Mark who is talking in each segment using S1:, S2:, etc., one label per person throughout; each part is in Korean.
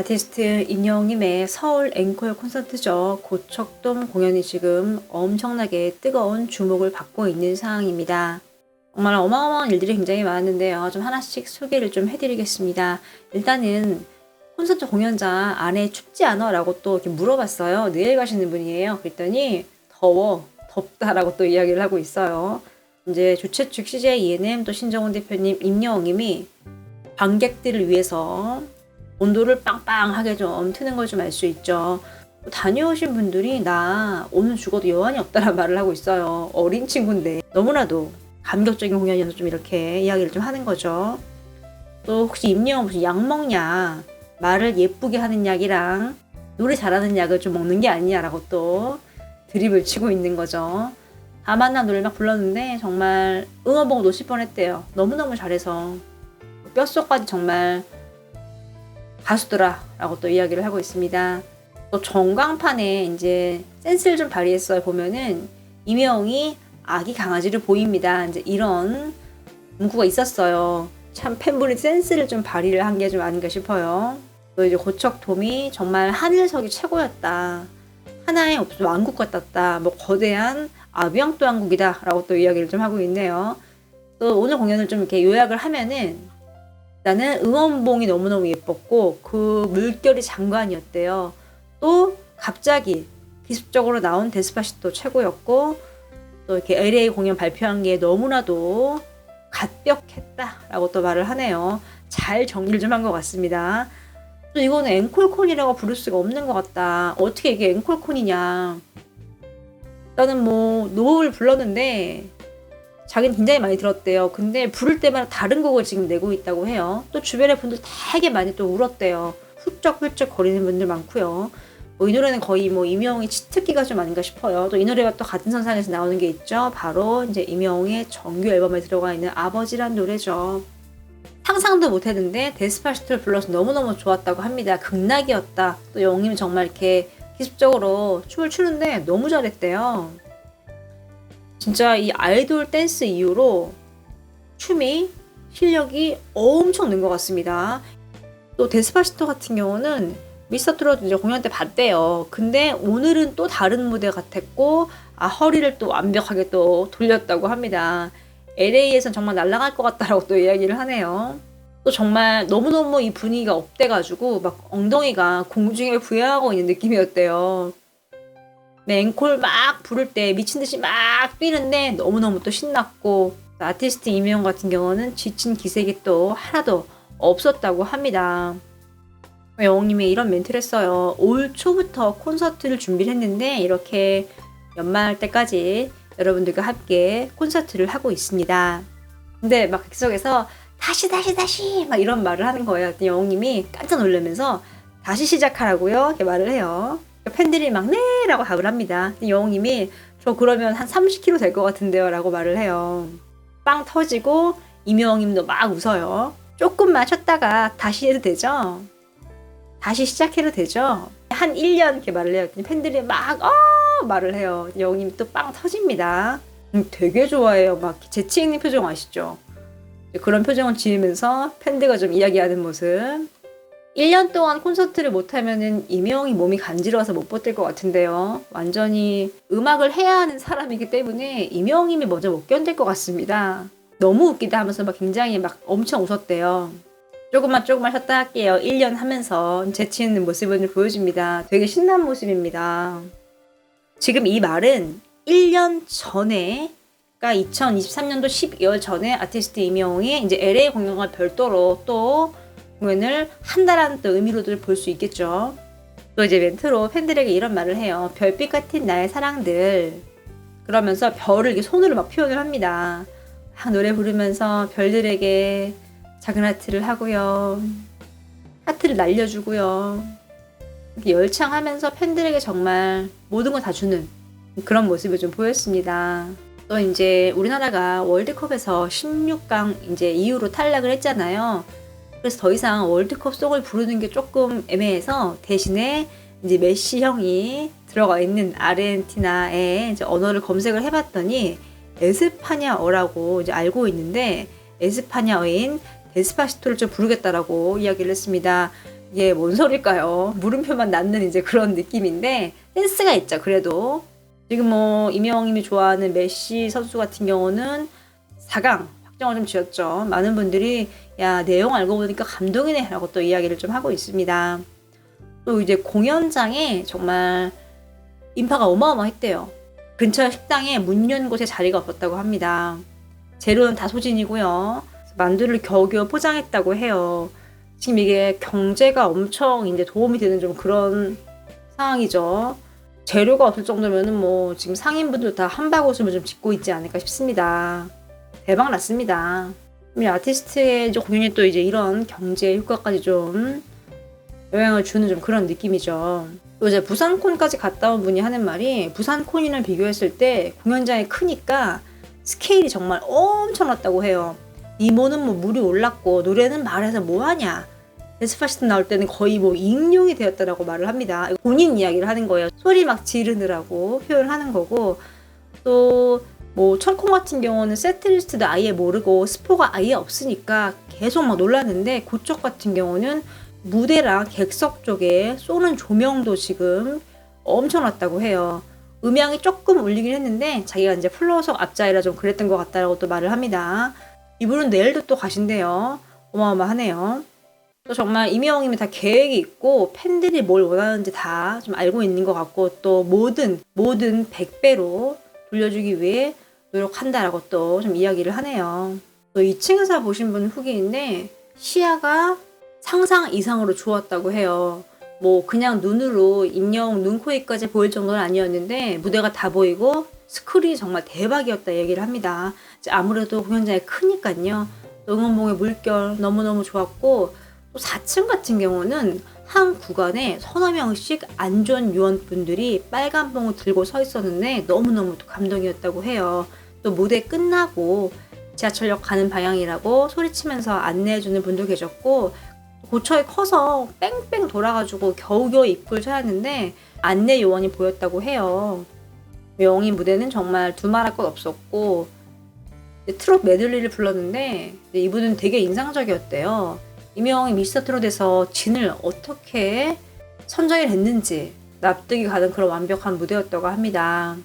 S1: 아티스트 임영웅님의 서울 앵콜 콘서트죠. 고척돔 공연이 지금 엄청나게 뜨거운 주목을 받고 있는 상황입니다. 정말 어마어마한 일들이 굉장히 많은데요. 좀 하나씩 소개를 좀 해드리겠습니다. 일단은 콘서트 공연장 안에 춥지 않아? 라고 또 이렇게 물어봤어요. 내일 가시는 분이에요. 그랬더니 더워, 덥다라고 또 이야기를 하고 있어요. 이제 주최 측 CJ ENM 또 신정훈 대표님, 임영웅님이 관객들을 위해서 온도를 빵빵하게 좀 트는 걸 좀 알 수 있죠. 다녀오신 분들이 나 오늘 죽어도 여한이 없다라는 말을 하고 있어요. 어린 친구인데 너무나도 감격적인 공연이어서 좀 이렇게 이야기를 좀 하는 거죠. 또 혹시 임영웅 무슨 약 먹냐, 말을 예쁘게 하는 약이랑 노래 잘하는 약을 좀 먹는 게 아니냐라고 또 드립을 치고 있는 거죠. 다만나 노래 막 불렀는데 정말 응원봉 놓칠 뻔했대요. 너무너무 잘해서 뼛속까지 정말 가수더라 라고 또 이야기를 하고 있습니다. 또 전광판에 이제 센스를 좀 발휘했어요. 보면은 임영웅이 아기 강아지를 보입니다. 이제 이런 문구가 있었어요. 참 팬분이 센스를 좀 발휘를 한 게 좀 아닌가 싶어요. 또 이제 고척돔이 정말 하늘석이 최고였다. 하나의 왕국 같았다. 뭐 거대한 아비앙또 왕국이다 라고 또 이야기를 좀 하고 있네요. 또 오늘 공연을 좀 이렇게 요약을 하면은 나는 응원봉이 너무너무 예뻤고 그 물결이 장관이었대요. 또 갑자기 기습적으로 나온 데스파시토 최고였고 또 이렇게 LA 공연 발표한 게 너무나도 갓벽했다라고 또 말을 하네요. 잘 정리를 좀 한 것 같습니다. 또 이거는 앵콜콘이라고 부를 수가 없는 것 같다. 어떻게 이게 앵콜콘이냐. 나는 뭐 노을 불렀는데 자기는 굉장히 많이 들었대요. 근데 부를 때마다 다른 곡을 지금 내고 있다고 해요. 또 주변의 분들 되게 많이 또 울었대요. 훌쩍훌쩍 거리는 분들 많고요. 뭐 이 노래는 거의 뭐 임영웅의 치트키가 좀 아닌가 싶어요. 또 이 노래가 또 같은 선상에서 나오는 게 있죠. 바로 이제 임영웅의 정규 앨범에 들어가 있는 아버지란 노래죠. 상상도 못했는데 데스파시토를 불러서 너무너무 좋았다고 합니다. 극락이었다. 또 영웅님이 정말 이렇게 기습적으로 춤을 추는데 너무 잘했대요. 진짜 이 아이돌 댄스 이후로 춤이 실력이 엄청 는 것 같습니다. 또 데스파시토 같은 경우는 미스터트롯 이제 공연 때 봤대요. 근데 오늘은 또 다른 무대 같았고 허리를 또 완벽하게 또 돌렸다고 합니다. LA에선 정말 날아갈 것 같다라고 또 이야기를 하네요. 또 정말 너무너무 이 분위기가 업돼가지고 막 엉덩이가 공중에 부여하고 있는 느낌이었대요. 앵콜 막 부를 때 미친듯이 막 뛰는데 너무너무 또 신났고 아티스트 임영웅 같은 경우는 지친 기색이 또 하나도 없었다고 합니다. 영웅님이 이런 멘트를 했어요. 올 초부터 콘서트를 준비를 했는데 이렇게 연말 때까지 여러분들과 함께 콘서트를 하고 있습니다. 근데 막 객석에서 다시 막 이런 말을 하는 거예요. 영웅님이 깜짝 놀라면서 다시 시작하라고요? 이렇게 말을 해요. 팬들이 막 네! 라고 답을 합니다. 영웅님이 저 그러면 한 30kg 될 것 같은데요? 라고 말을 해요. 빵 터지고 임영웅님도 막 웃어요. 조금만 쉬었다가 다시 해도 되죠? 다시 시작해도 되죠? 한 1년 이렇게 말을 해요. 팬들이 막 말을 해요. 영웅님이 또 빵 터집니다. 되게 좋아해요. 막 재치 있는 표정 아시죠? 그런 표정을 지으면서 팬들과 좀 이야기하는 모습. 1년 동안 콘서트를 못하면은 임영웅이 몸이 간지러워서 못 버틸 것 같은데요. 완전히 음악을 해야 하는 사람이기 때문에 임영웅님이 먼저 못 견딜 것 같습니다. 너무 웃기다 하면서 막 굉장히 막 엄청 웃었대요. 조금만 쉬었다 할게요. 1년 하면서 재치 있는 모습을 보여줍니다. 되게 신난 모습입니다. 지금 이 말은 1년 전에, 그러니까 2023년도 12월 전에 아티스트 임영웅이 이제 LA 공연과 별도로 또 공연을 한다라는 또 의미로도 볼 수 있겠죠. 또 이제 멘트로 팬들에게 이런 말을 해요. 별빛 같은 나의 사랑들. 그러면서 별을 이렇게 손으로 막 표현을 합니다. 막 노래 부르면서 별들에게 작은 하트를 하고요. 하트를 날려주고요. 이렇게 열창하면서 팬들에게 정말 모든 걸 다 주는 그런 모습을 좀 보였습니다. 또 이제 우리나라가 월드컵에서 16강 이제 이후로 탈락을 했잖아요. 그래서 더 이상 월드컵 송을 부르는 게 조금 애매해서 대신에 이제 메시 형이 들어가 있는 아르헨티나의 이제 언어를 검색을 해봤더니 에스파냐어라고 이제 알고 있는데 에스파냐어인 데스파시토를 좀 부르겠다라고 이야기를 했습니다. 이게 뭔 소릴까요? 물음표만 낳는 이제 그런 느낌인데 센스가 있죠. 그래도 지금 뭐 이명웅님이 좋아하는 메시 선수 같은 경우는 4강 확정을 좀 지었죠. 많은 분들이 야 내용 알고 보니까 감동이네 라고 또 이야기를 좀 하고 있습니다. 또 이제 공연장에 정말 인파가 어마어마했대요. 근처 식당에 문 연 곳에 자리가 없었다고 합니다. 재료는 다 소진이고요. 만두를 겨우겨우 포장했다고 해요. 지금 이게 경제가 엄청 이제 도움이 되는 좀 그런 상황이죠. 재료가 없을 정도면은 뭐 지금 상인분들 다 한바구음을 좀 짓고 있지 않을까 싶습니다. 대박 났습니다. 이 아티스트의 이제 공연이 또 이제 이런 경제 효과까지 좀 영향을 주는 좀 그런 느낌이죠. 또 이제 부산콘까지 갔다 온 분이 하는 말이 부산콘이랑 비교했을 때 공연장이 크니까 스케일이 정말 엄청났다고 해요. 이모는 뭐 물이 올랐고 노래는 말해서 뭐하냐. 데스파시스트 나올 때는 거의 뭐 익룡이 되었다라고 말을 합니다. 본인 이야기를 하는 거예요. 소리 막 지르느라고 표현하는 거고 또 뭐 철콩 같은 경우는 세트리스트도 아예 모르고 스포가 아예 없으니까 계속 막 놀랐는데 고척 같은 경우는 무대랑 객석 쪽에 쏘는 조명도 지금 엄청났다고 해요. 음향이 조금 울리긴 했는데 자기가 이제 플로어석 앞자리라 좀 그랬던 것 같다라고 또 말을 합니다. 이분은 내일도 또 가신대요. 어마어마하네요. 또 정말 이명웅님이 다 계획이 있고 팬들이 뭘 원하는지 다 좀 알고 있는 것 같고 또 모든 100배로 돌려주기 위해 노력한다라고 또 좀 이야기를 하네요. 또 2층에서 보신 분 후기인데 시야가 상상 이상으로 좋았다고 해요. 뭐 그냥 눈으로 입녕 눈, 코, 입까지 보일 정도는 아니었는데 무대가 다 보이고 스크린이 정말 대박이었다 얘기를 합니다. 아무래도 공연장이 크니까요. 응원봉의 물결 너무너무 좋았고 또 4층 같은 경우는 한 구간에 서너 명씩 안전 요원분들이 빨간 봉을 들고 서 있었는데 너무너무 감동이었다고 해요. 또 무대 끝나고 지하철역 가는 방향이라고 소리치면서 안내해주는 분도 계셨고 고철이 커서 뺑뺑 돌아가지고 겨우겨우 입구를 찾았는데 안내 요원이 보였다고 해요. 명희 무대는 정말 두말할 것 없었고 트롯 메들리를 불렀는데 이분은 되게 인상적이었대요. 이명희 미스터트롯에서 진을 어떻게 선정을 했는지 납득이 가는 그런 완벽한 무대였다고 합니다.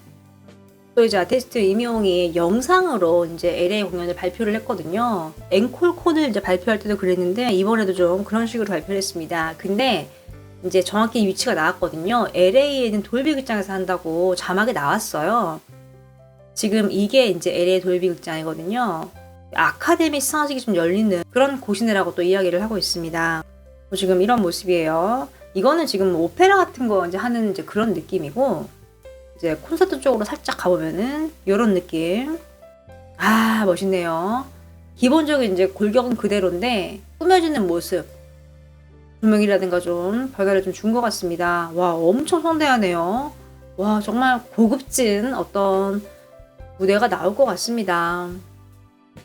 S1: 또 이제 아티스트 이명웅이 영상으로 이제 LA 공연을 발표를 했거든요. 앵콜콘을 이제 발표할 때도 그랬는데 이번에도 좀 그런 식으로 발표를 했습니다. 근데 이제 정확히 위치가 나왔거든요. LA에 있는 돌비 극장에서 한다고 자막이 나왔어요. 지금 이게 이제 LA 돌비 극장이거든요. 아카데미 시상식이 좀 열리는 그런 곳이네라고 또 이야기를 하고 있습니다. 지금 이런 모습이에요. 이거는 지금 오페라 같은 거 이제 하는 이제 그런 느낌이고 이제 콘서트 쪽으로 살짝 가보면은 이런 느낌. 아 멋있네요. 기본적인 이제 골격은 그대로인데 꾸며지는 모습 조명이라든가 좀 별가를 좀 준 것 같습니다. 와 엄청 성대하네요. 와 정말 고급진 어떤 무대가 나올 것 같습니다.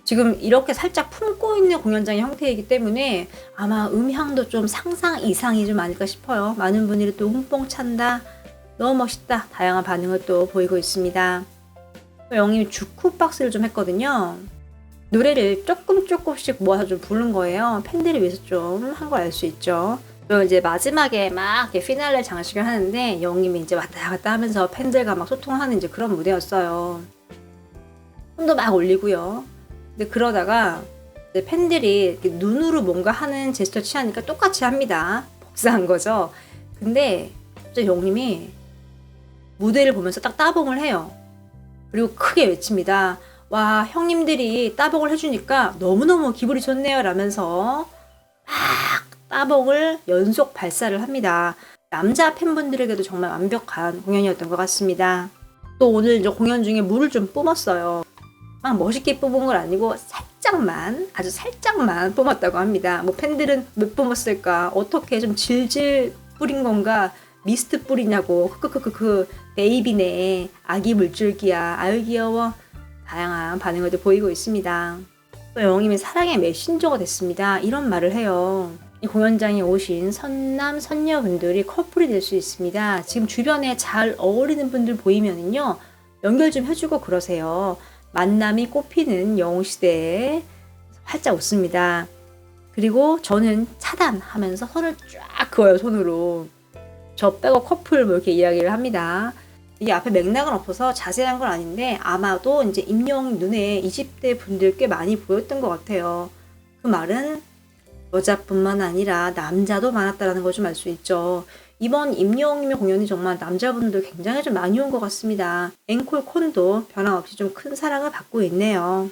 S1: 지금 이렇게 살짝 품고 있는 공연장의 형태이기 때문에 아마 음향도 좀 상상 이상이 좀 아닐까 싶어요. 많은 분들이 또 흠뽕 찬다. 너무 멋있다. 다양한 반응을 또 보이고 있습니다. 또 영님이 주쿠박스를 좀 했거든요. 노래를 조금씩 모아서 좀 부른 거예요. 팬들을 위해서 좀 한 걸 알 수 있죠. 또 이제 마지막에 막 피날레 장식을 하는데 영님이 이제 왔다 갔다 하면서 팬들과 막 소통하는 이제 그런 무대였어요. 손도 막 올리고요. 근데 그러다가 이제 팬들이 눈으로 뭔가 하는 제스처 취하니까 똑같이 합니다. 복사한 거죠. 근데 갑자기 영님이 무대를 보면서 딱 따봉을 해요. 그리고 크게 외칩니다. 와 형님들이 따봉을 해주니까 너무너무 기분이 좋네요 라면서 막 따봉을 연속 발사를 합니다. 남자 팬분들에게도 정말 완벽한 공연이었던 것 같습니다. 또 오늘 이제 공연 중에 물을 좀 뿜었어요. 막 멋있게 뿜은 건 아니고 살짝만 아주 살짝만 뿜었다고 합니다. 뭐 팬들은 몇 뿜었을까 어떻게 좀 질질 뿌린 건가 미스트 뿌리냐고 크크크크 베이비네 아기 물줄기야 아유 귀여워 다양한 반응을 보이고 있습니다. 또 영웅님이 사랑의 메신저가 됐습니다. 이런 말을 해요. 이 공연장에 오신 선남 선녀분들이 커플이 될 수 있습니다. 지금 주변에 잘 어울리는 분들 보이면은요 연결 좀 해주고 그러세요. 만남이 꽃피는 영웅시대에 활짝 웃습니다. 그리고 저는 차단하면서 선을 쫙 그어요, 손으로. 저 빼고 커플 뭐 이렇게 이야기를 합니다. 이게 앞에 맥락은 없어서 자세한 건 아닌데 아마도 이제 임영웅 눈에 20대 분들 꽤 많이 보였던 것 같아요. 그 말은 여자뿐만 아니라 남자도 많았다라는 걸 좀 알 수 있죠. 이번 임영웅님의 공연이 정말 남자분들 굉장히 좀 많이 온 것 같습니다. 앵콜 콘도 변함없이 좀 큰 사랑을 받고 있네요.